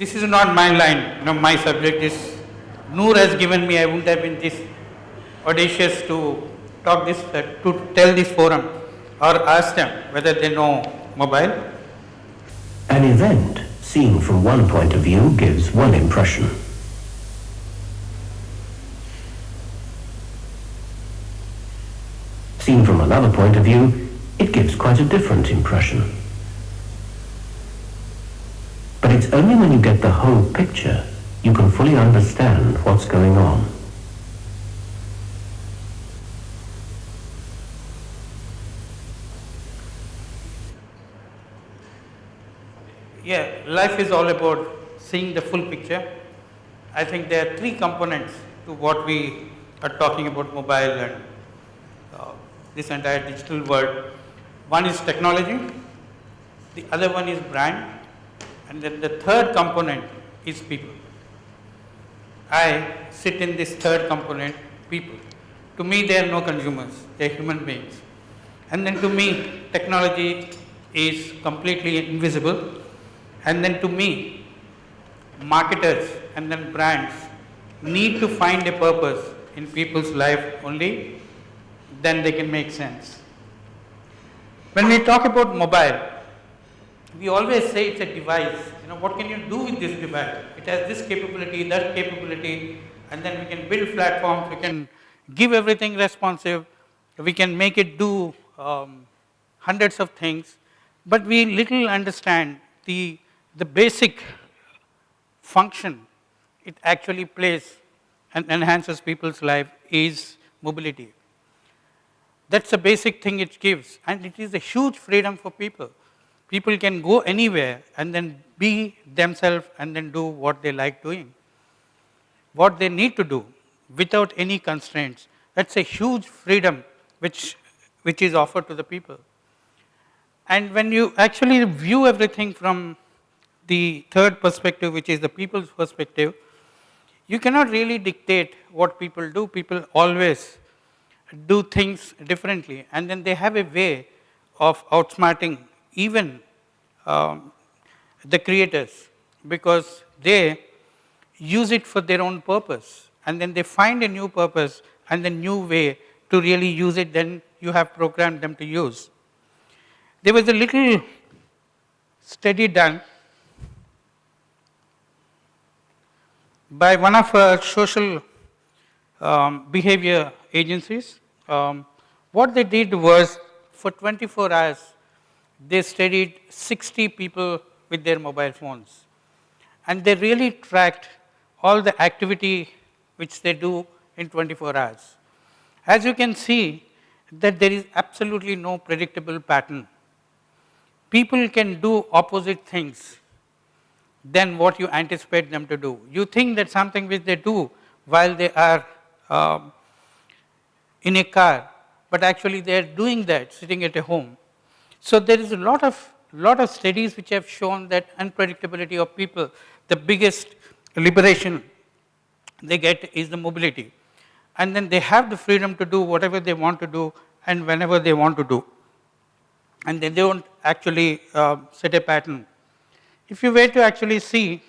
this is not my line, my subject is, Noor has given me, I wouldn't have been this audacious to talk this, to tell this forum or ask them whether they know mobile. An event seen from one point of view gives one impression. Seen from another point of view, it gives quite a different impression. But it's only when you get the whole picture you can fully understand what's going on. Yeah, life is all about seeing the full picture. I think there are three components to what we are talking about mobile and this entire digital world. One is technology, the other one is brand, and then the third component is people. I sit in this third component, people. To me, they are no consumers, they are human beings. And then to me, technology is completely invisible. And then to me, marketers and then brands need to find a purpose in people's life only, then they can make sense. When we talk about mobile, we always say it's a device. What can you do with this device? It has this capability, that capability, and then we can build platforms, we can give everything responsive, we can make it do hundreds of things, but we little understand the basic function it actually plays and enhances people's life is mobility. That's the basic thing it gives, and it is a huge freedom for people. People can go anywhere and then be themselves and then do what they like doing, what they need to do without any constraints. That's a huge freedom which is offered to the people. And when you actually view everything from the third perspective, which is the people's perspective, you cannot really dictate what people do. People always do things differently, and then they have a way of outsmarting even the creators, because they use it for their own purpose, and then they find a new purpose and a new way to really use it, then you have programmed them to use. There was a little study done by one of our social behavior agencies. What they did was, for 24 hours, they studied 60 people with their mobile phones. And they really tracked all the activity which they do in 24 hours. As you can see, that there is absolutely no predictable pattern. People can do opposite things than what you anticipate them to do. You think that something which they do while they are in a car, but actually they are doing that sitting at a home. So there is a lot of studies which have shown that unpredictability of people, the biggest liberation they get is the mobility. And then they have the freedom to do whatever they want to do and whenever they want to do. And they don't actually set a pattern. If you were to actually see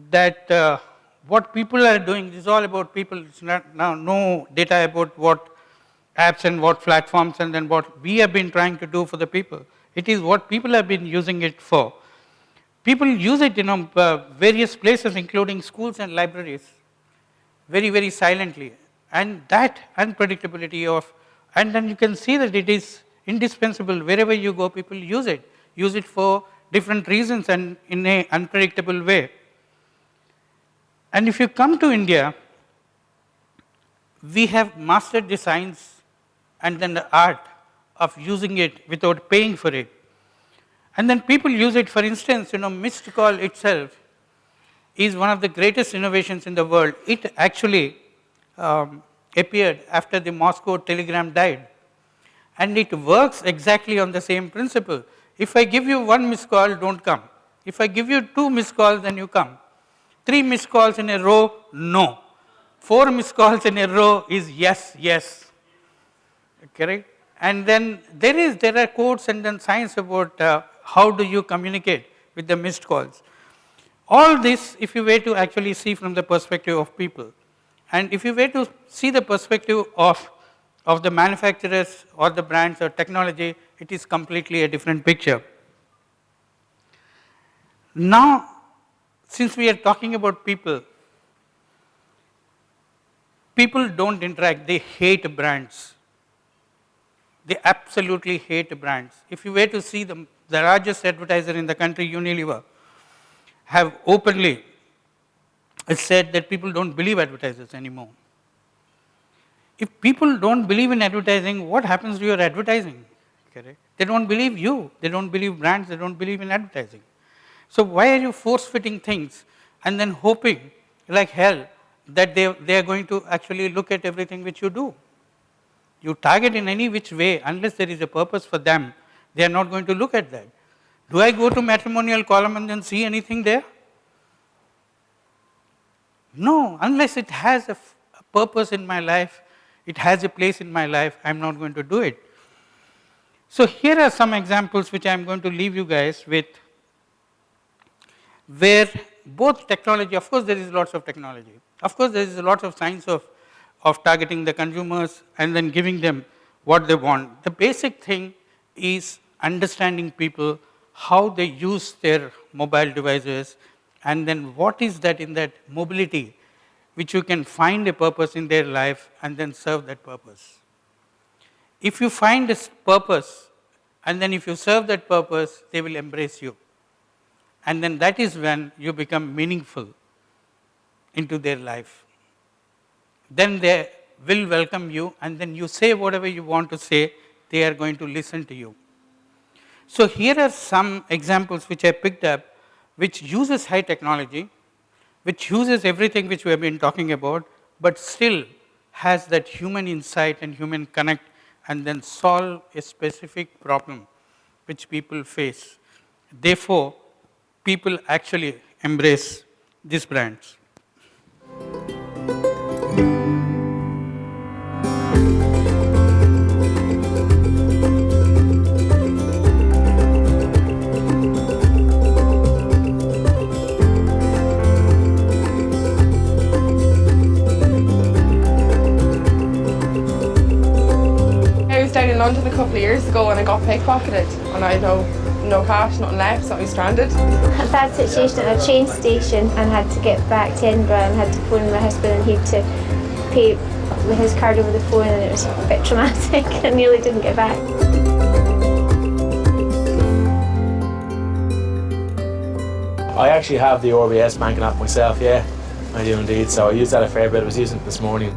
that what people are doing is all about people, it's not now no data about what apps and what platforms and then what we have been trying to do for the people. It is what people have been using it for. People use it in various places, including schools and libraries, very, very silently. And that unpredictability of, and then you can see that it is indispensable. Wherever you go, people use it for different reasons and in an unpredictable way. And if you come to India, we have mastered the science and then the art of using it without paying for it. And then people use it, for instance, missed call itself is one of the greatest innovations in the world. It actually appeared after the Moscow telegram died. And it works exactly on the same principle. If I give you one missed call, don't come. If I give you 2 missed calls, then you come. 3 missed calls in a row, no. 4 missed calls in a row is yes, yes. Correct? And then there are quotes and then science about how do you communicate with the missed calls. All this, if you were to actually see from the perspective of people, and if you were to see the perspective of the manufacturers or the brands or technology, it is completely a different picture. Now, since we are talking about people, people don't interact, they hate brands. They absolutely hate brands. If you were to see the largest advertiser in the country, Unilever, have openly said that people don't believe advertisers anymore. If people don't believe in advertising, what happens to your advertising? Correct? They don't believe you. They don't believe brands. They don't believe in advertising. So why are you force-fitting things and then hoping like hell that they are going to actually look at everything which you do? You target in any which way, unless there is a purpose for them, they are not going to look at that. Do I go to matrimonial column and then see anything there? No, unless it has a purpose in my life, it has a place in my life, I am not going to do it. So here are some examples which I am going to leave you guys with, where both technology, of course there is lots of technology, of course there is lots of science of targeting the consumers and then giving them what they want. The basic thing is understanding people, how they use their mobile devices, and then what is that in that mobility which you can find a purpose in their life and then serve that purpose. If you find this purpose and then if you serve that purpose, they will embrace you. And then that is when you become meaningful into their life. Then they will welcome you, and then you say whatever you want to say, they are going to listen to you. So here are some examples which I picked up, which uses high technology, which uses everything which we have been talking about, but still has that human insight and human connect, and then solve a specific problem which people face. Therefore, people actually embrace these brands. I was down in London a couple of years ago and I got pickpocketed and I had no cash, nothing left, so I was stranded. A bad situation at a train station and had to get back to Edinburgh and had to phone my husband and he had to pay with his card over the phone, and it was a bit traumatic. I nearly didn't get back. I actually have the RBS banking app myself, yeah, I do indeed, so I use that a fair bit. I was using it this morning.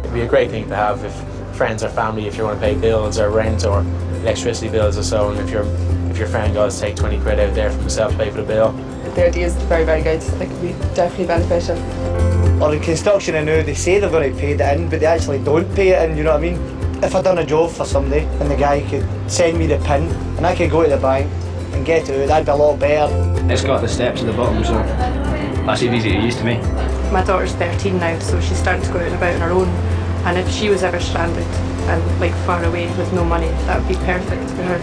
It'd be a great thing to have if friends or family, if you want to pay bills or rent or electricity bills or so, and if your friend goes take 20 quid out there for himself to pay for the bill. The idea is very, very good. It could be definitely beneficial. Or in construction, I know they say they're going to pay it in, but they actually don't pay it in, you know what I mean? If I'd done a job for somebody and the guy could send me the PIN and I could go to the bank and get it out, that'd be a lot better. It's got the steps at the bottom, so that's easy to use to me. My daughter's 13 now, so she's starting to go out and about on her own. And if she was ever stranded and like far away with no money, that would be perfect for her.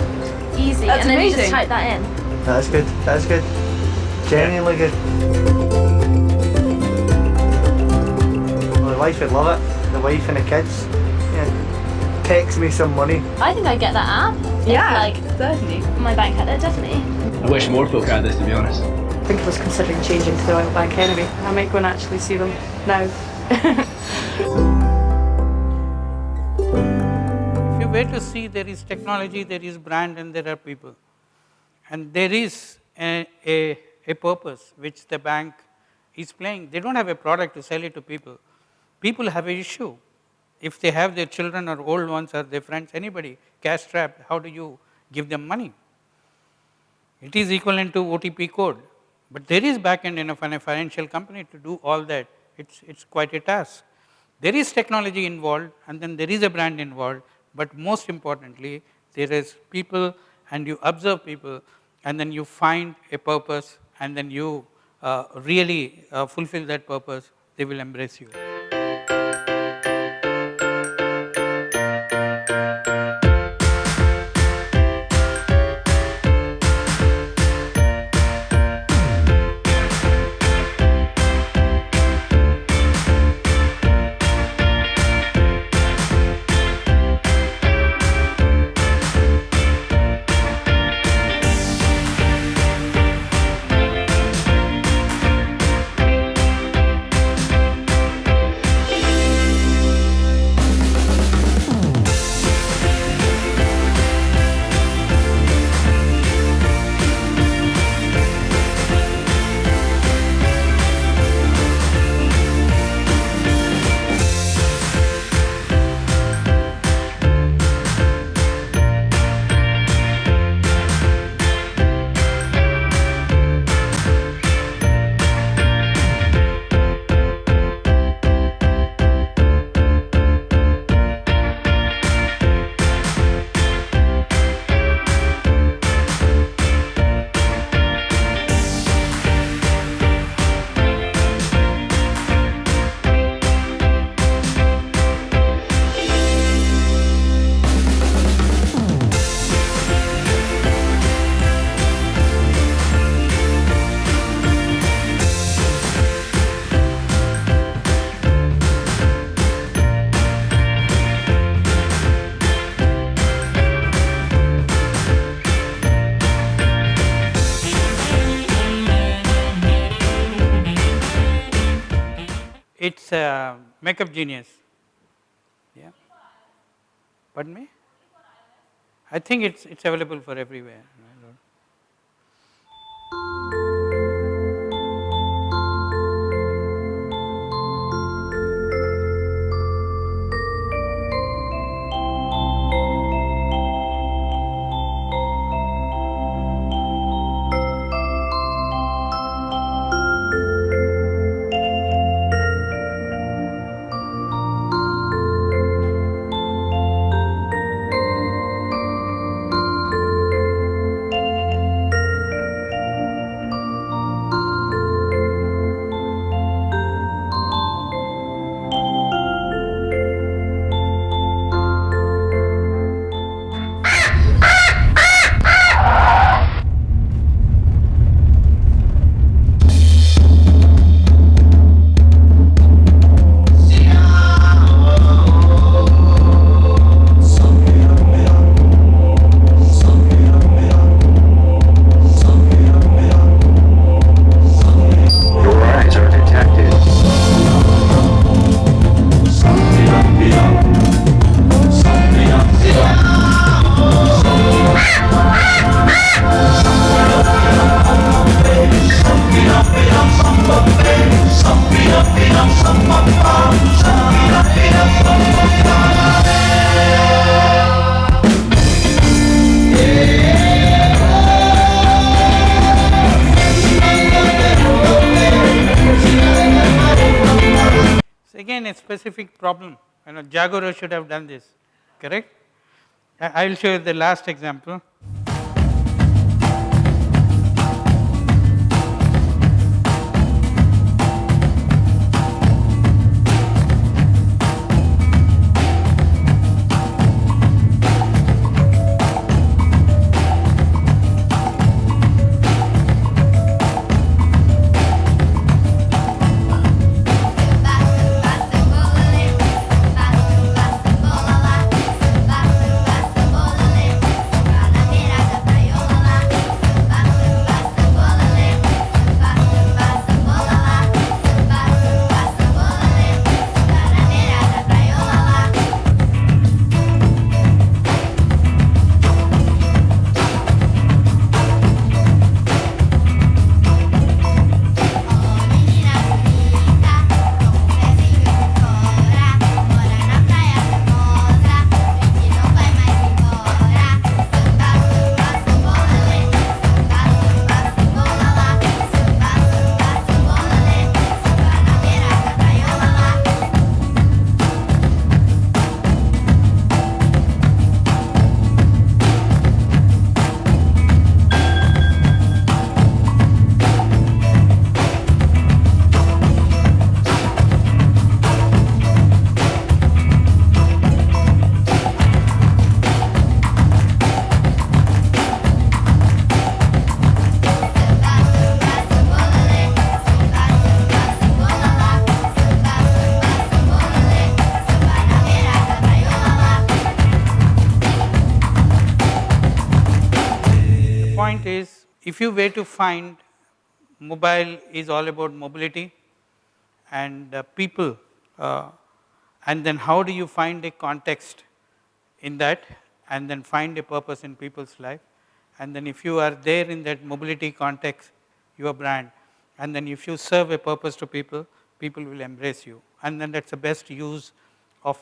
Easy, That's and then you amazing. just type that in. That's good, that's good. Genuinely good. Well, the wife would love it, the wife and the kids. Yeah. Text me some money. I think I'd get that app. Yeah, If, certainly. my bank had it, definitely. I wish more folk had this, to be honest. I think I was considering changing to the Royal Bank anyway. I might go and actually see them now. If you were to see, there is technology, there is brand, and there are people. And there is a purpose which the bank is playing. They don't have a product to sell it to people. People have an issue. If they have their children or old ones or their friends, anybody cash strapped, how do you give them money? It is equivalent to OTP code. But there is backend in a financial company to do all that. It's quite a task. There is technology involved, and then there is a brand involved, but most importantly, there is people, and you observe people, and then you find a purpose, and then you really fulfill that purpose, they will embrace you. it's Makeup Genius. Yeah. Pardon me? I think it's available for everywhere. Your eyes are detected. So again a specific problem, Jagoro should have done this, correct? I will show you the last example. Point is, if you were to find mobile is all about mobility and people, and then how do you find a context in that, and then find a purpose in people's life, and then if you are there in that mobility context, your brand, and then if you serve a purpose to people, people will embrace you, and then that's the best use of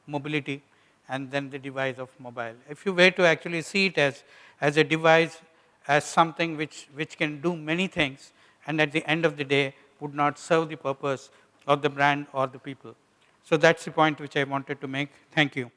mobility, and then the device of mobile. If you were to actually see it as a device, as something which can do many things, and at the end of the day would not serve the purpose of the brand or the people. So that's the point which I wanted to make. Thank you.